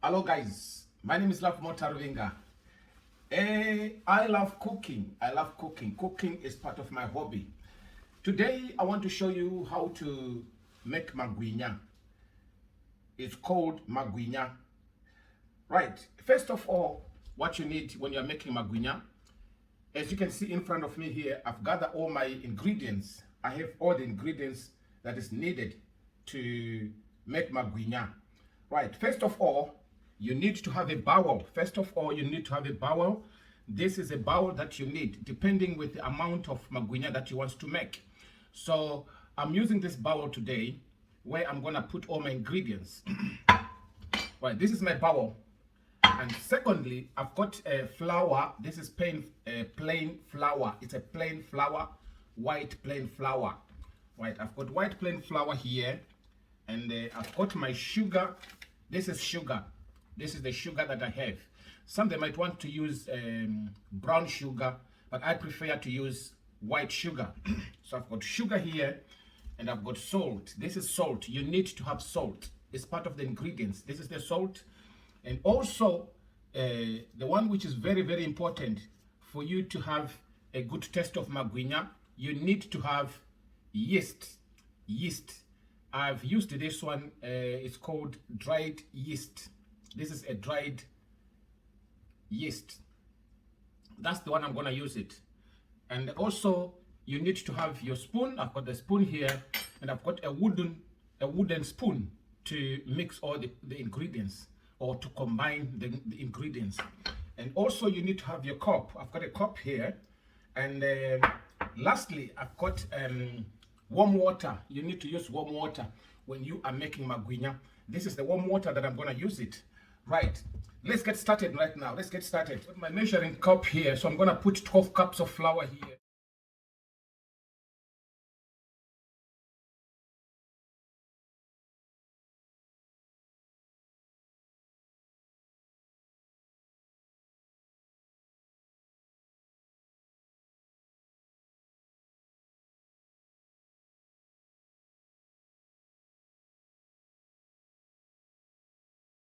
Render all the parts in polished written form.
Hello guys, my name is Love Motarvinga. I love cooking. Cooking is part of my hobby. Today I want to show you how to make magwinya. It's called magwinya. Right, first of all, what you need when you're making magwinya, as you can see in front of me here, I've gathered all my ingredients. I have all the ingredients that is needed to make magwinya. Right, first of all, you need to have a bowl. This is a bowl that you need, depending with the amount of magwinya that you want to make. So I'm using this bowl today, where I'm gonna put all my ingredients. Right, this is my bowl. And secondly, I've got a flour. This is plain flour. It's a plain flour, white plain flour. Right, I've got white plain flour here, and I've got my sugar. This is sugar. This is the sugar that I have. Some they might want to use brown sugar, but I prefer to use white sugar. So I've got sugar here, and I've got salt. This is salt. You need to have salt. It's part of the ingredients. This is the salt. And also, the one which is very, very important for you to have a good taste of magwinya, you need to have yeast. I've used this one. It's called dried yeast. This is a dried yeast. That's the one I'm going to use it. And also, you need to have your spoon. I've got the spoon here, and I've got a wooden spoon to mix all the ingredients, or to combine the ingredients. And also you need to have your cup. I've got a cup here. And lastly, I've got warm water. You need to use warm water when you are making magwinya. This is the warm water that I'm going to use it. Right, let's get started right now. Let's get started. With my measuring cup here, so I'm going to put 12 cups of flour here.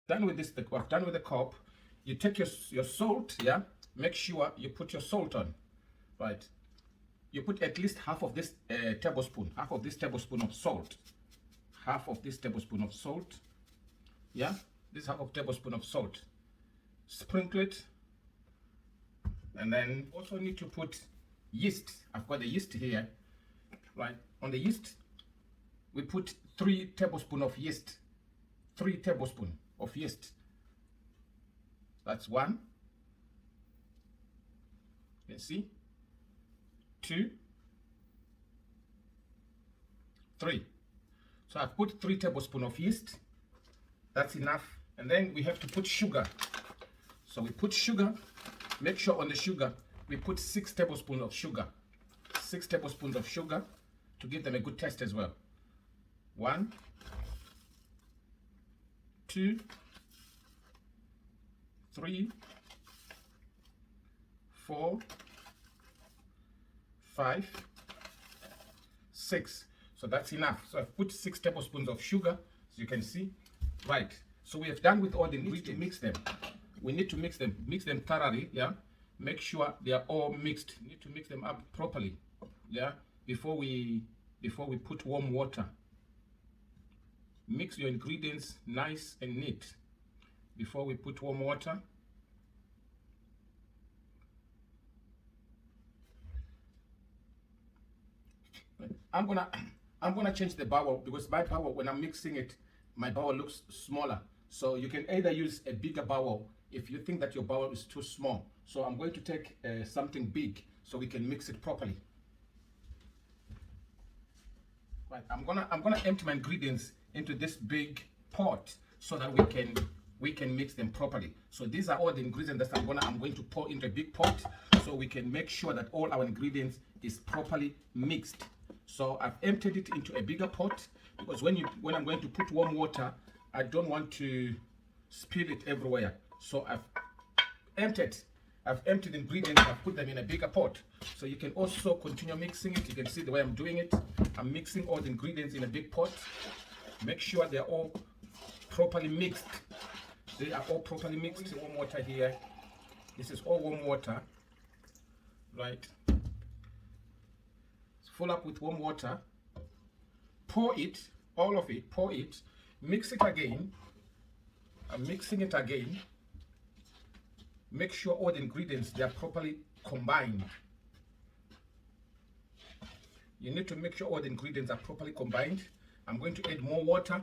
Done with this, we're done with the cup. You take your salt, yeah? Make sure you put your salt on, right? You put at least half of this tablespoon of salt. Half of this tablespoon of salt, yeah? This half of tablespoon of salt. Sprinkle it. And then also need to put yeast. I've got the yeast here, right? On the yeast, we put 3 tablespoons of yeast. 3 tablespoons of yeast. That's 1. You can see. 2, 3. So I've put 3 tablespoons of yeast. That's enough. And then we have to put sugar. So we put sugar. Make sure on the sugar we put 6 tablespoons of sugar. 6 tablespoons of sugar to give them a good taste as well. 1, 2, 3, 4, 5, 6. So that's enough. So I've put 6 tablespoons of sugar, as you can see. Right. So we have done with all the ingredients. To mix them. We need to mix them thoroughly. Yeah. Make sure they are all mixed. You need to mix them up properly. Yeah. Before we put warm water. Mix your ingredients nice and neat before we put warm water. I'm gonna change the bowl, because my bowl, when I'm mixing it, my bowl looks smaller. So you can either use a bigger bowl if you think that your bowl is too small. So I'm going to take something big so we can mix it properly. Right, I'm gonna empty my ingredients into this big pot so that we can mix them properly. So these are all the ingredients that I'm going to pour into a big pot, so we can make sure that all our ingredients is properly mixed. So I've emptied it into a bigger pot, because when I'm going to put warm water, I don't want to spill it everywhere. So I've emptied the ingredients. I've put them in a bigger pot. So you can also continue mixing it. You can see the way I'm doing it. I'm mixing all the ingredients in a big pot. Make sure they're all properly mixed. They are all properly mixed. Warm water here. This is all warm water, right? Fill up with warm water. Pour it, all of it, pour it. Mix it again. I'm mixing it again. Make sure all the ingredients, they are properly combined. You need to make sure all the ingredients are properly combined. I'm going to add more water.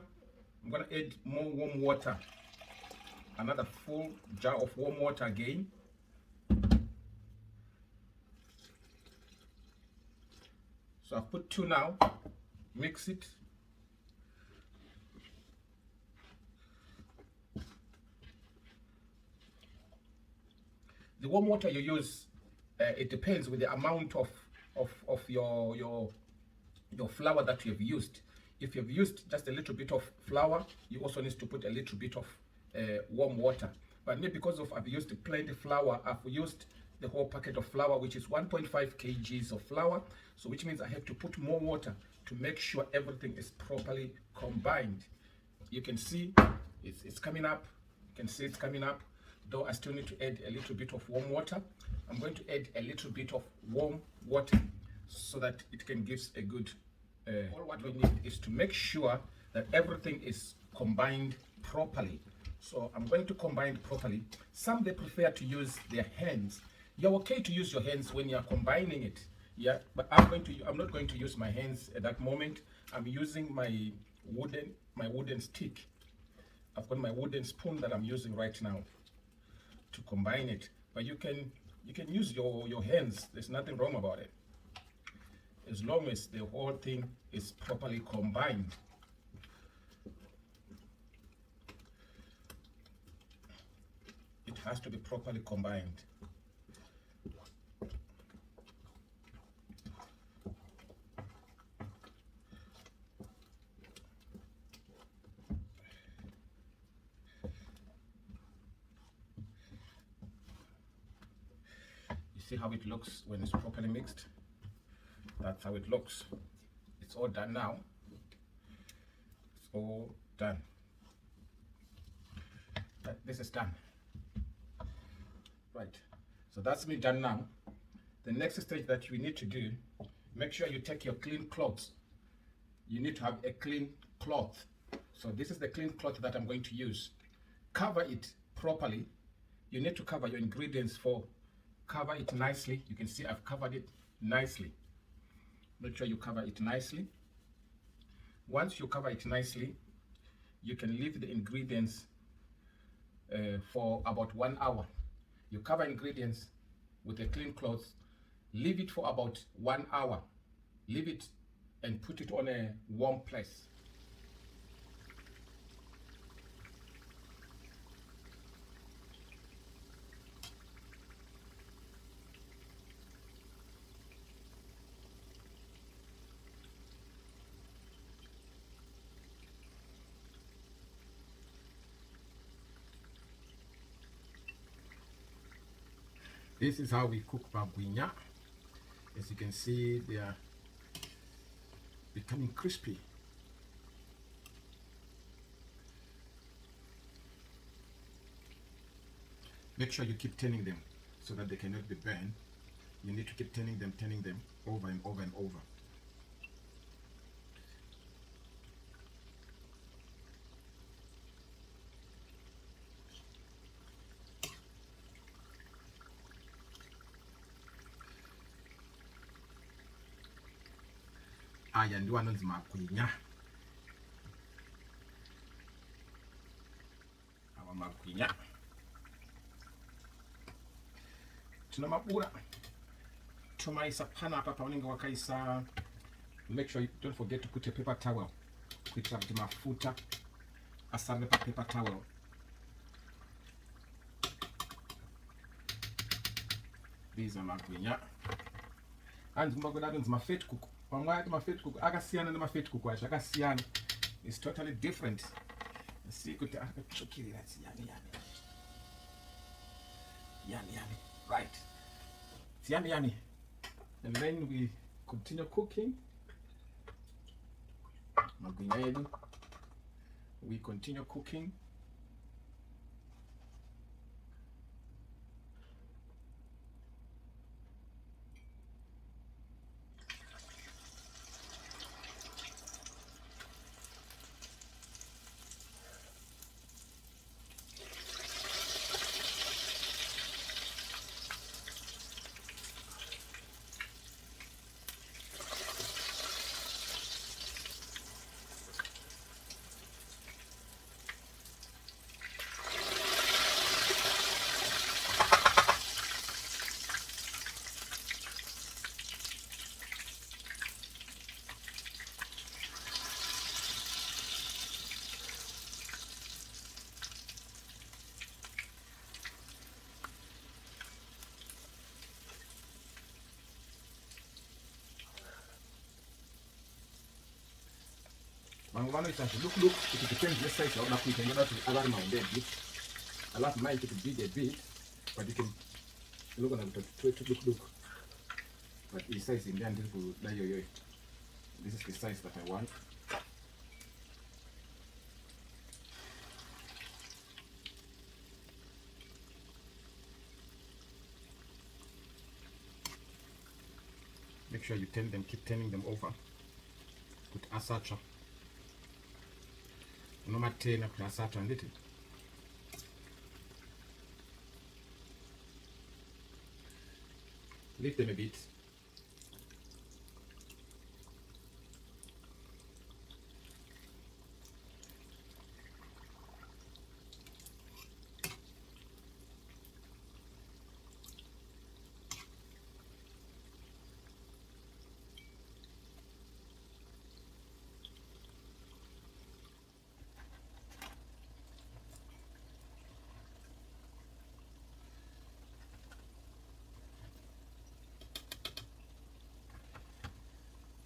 I'm going to add more warm water. Another full jar of warm water again. So I've put 2 now. Mix it. The warm water you use, it depends with the amount of your flour that you have used. If you've used just a little bit of flour, you also need to put a little bit of warm water. But me, because of I've used plenty flour, I've used the whole packet of flour, which is 1.5 kgs of flour. So which means I have to put more water to make sure everything is properly combined. You can see it's coming up. You can see it's coming up. Though I still need to add a little bit of warm water. I'm going to add a little bit of warm water so that it can give a good all what we need is to make sure that everything is combined properly. So I'm going to combine properly. Some, they prefer to use their hands. You're okay to use your hands when you're combining it, yeah, but I'm not going to use my hands at that moment. I'm using my wooden stick. I've got my wooden spoon that I'm using right now to combine it. But you can use your hands. There's nothing wrong about it, as long as the whole thing is properly combined. It has to be properly combined. See how it looks when it's properly mixed? That's how it looks. It's all done now. It's all done. This is done. Right. So that's me done now. The next stage that you need to do, make sure you take your clean cloths. You need to have a clean cloth. So this is the clean cloth that I'm going to use. Cover it properly. You need to cover your ingredients cover it nicely. You can see I've covered it nicely. Make sure you cover it nicely. Once you cover it nicely, you can leave the ingredients for about 1 hour. You cover ingredients with a clean cloth, leave it for about 1 hour. Leave it and put it on a warm place. This is how we cook magwinya. As you can see, they are becoming crispy. Make sure you keep turning them so that they cannot be burned. You need to keep turning them over and over and over. Aya ndiwo anonzi magwinya. Awa magwinya. Tunamabura. Tumaisa pana hapa paunenge wakaisa. Make sure you don't forget to put a paper towel. Kuitira kuti mafuta asame pa paper towel. These are magwinya. And mbagodado nzi mafet kuku. Akasiyana nemafeti kuku acho akasiyana. It's totally different. See kuti akachukirira yummy. Right. It's yummy. And then we continue cooking. Magwinya yedu. We continue cooking. Mangwano is look, it depends the size of the can get alarm on bit. I love mine to be a bit, but you can look at it look. But the size in the end this is the size that I want. Make sure you turn them, keep turning them over. Put asacha. No matter turn up asacha and little. Leave them a bit.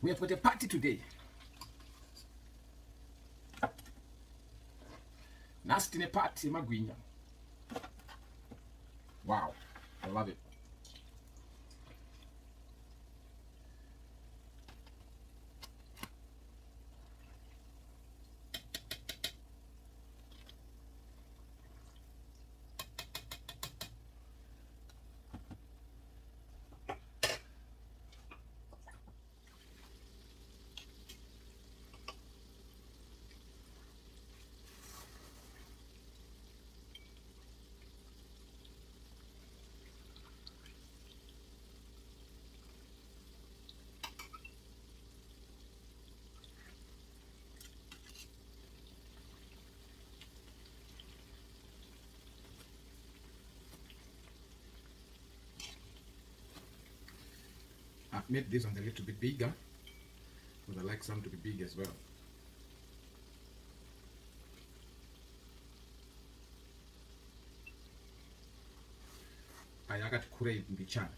We have got a party today. Nasty party, magwinya. Wow, I love it. I've made this one a little bit bigger because I like some to be big as well. I got kurei in the channel.